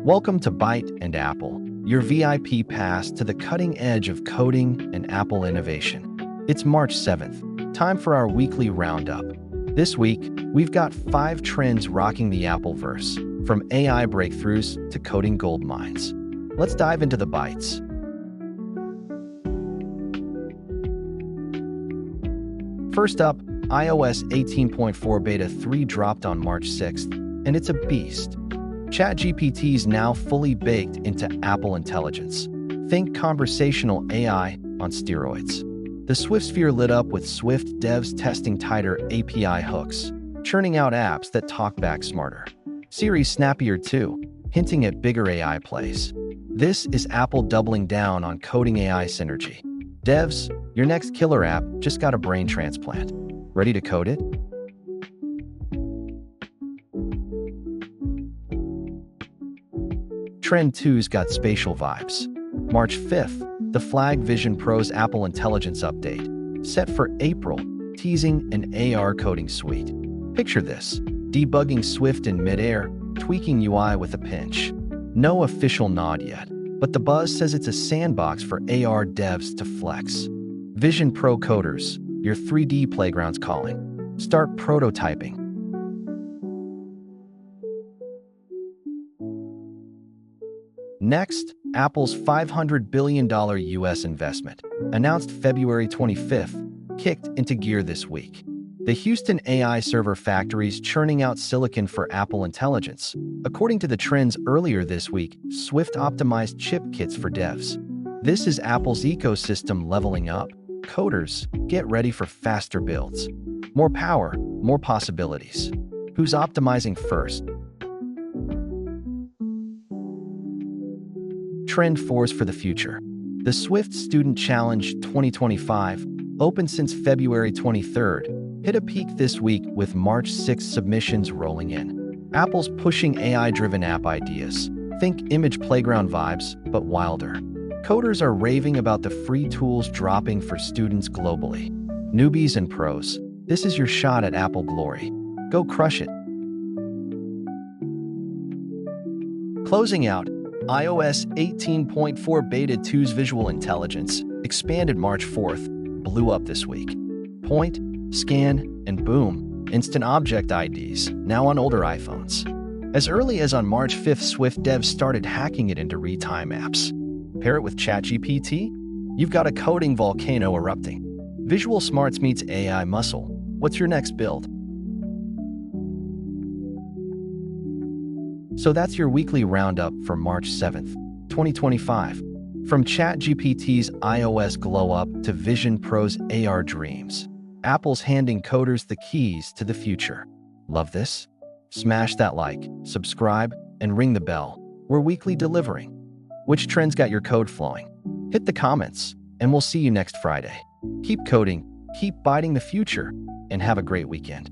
Welcome to Byte and Apple, your VIP pass to the cutting edge of coding and Apple innovation. It's March 7th, time for our weekly roundup. This week, we've got 5 trends rocking the Appleverse, from AI breakthroughs to coding gold mines. Let's dive into the bytes. First up, iOS 18.4 Beta 3 dropped on March 6th, and it's a beast. ChatGPT's now fully baked into Apple Intelligence. Think conversational AI on steroids. The SwiftSphere lit up with Swift devs testing tighter API hooks, churning out apps that talk back smarter. Siri's snappier too, hinting at bigger AI plays. This is Apple doubling down on coding AI synergy. Devs, your next killer app just got a brain transplant. Ready to code it? Trend 2's got spatial vibes. March 5th, the Flag Vision Pro's Apple Intelligence update, set for April, teasing an AR coding suite. Picture this, debugging Swift in midair, tweaking UI with a pinch. No official nod yet, but the buzz says it's a sandbox for AR devs to flex. Vision Pro coders, your 3D playground's calling. Start prototyping. Next, Apple's $500 billion US investment, announced February 25th, kicked into gear this week. The Houston AI server factory's churning out silicon for Apple Intelligence. According to the trends earlier this week, Swift-optimized chip kits for devs. This is Apple's ecosystem leveling up. Coders, get ready for faster builds. More power, more possibilities. Who's optimizing first? Trend 4's for the future. The Swift Student Challenge 2025, open since February 23rd, hit a peak this week with March 6 submissions rolling in. Apple's pushing AI-driven app ideas. Think image playground vibes, but wilder. Coders are raving about the free tools dropping for students globally. Newbies and pros, this is your shot at Apple glory. Go crush it. Closing out, iOS 18.4 Beta 2's visual intelligence, expanded March 4th, blew up this week. Point, scan, and boom, instant object IDs, now on older iPhones. As early as on March 5th, Swift devs started hacking it into real-time apps. Pair it with ChatGPT? You've got a coding volcano erupting. Visual smarts meets AI muscle. What's your next build? So that's your weekly roundup for March 7th, 2025. From ChatGPT's iOS glow-up to Vision Pro's AR dreams, Apple's handing coders the keys to the future. Love this? Smash that like, subscribe, and ring the bell. We're weekly delivering. Which trends got your code flowing? Hit the comments, and we'll see you next Friday. Keep coding, keep biting the future, and have a great weekend.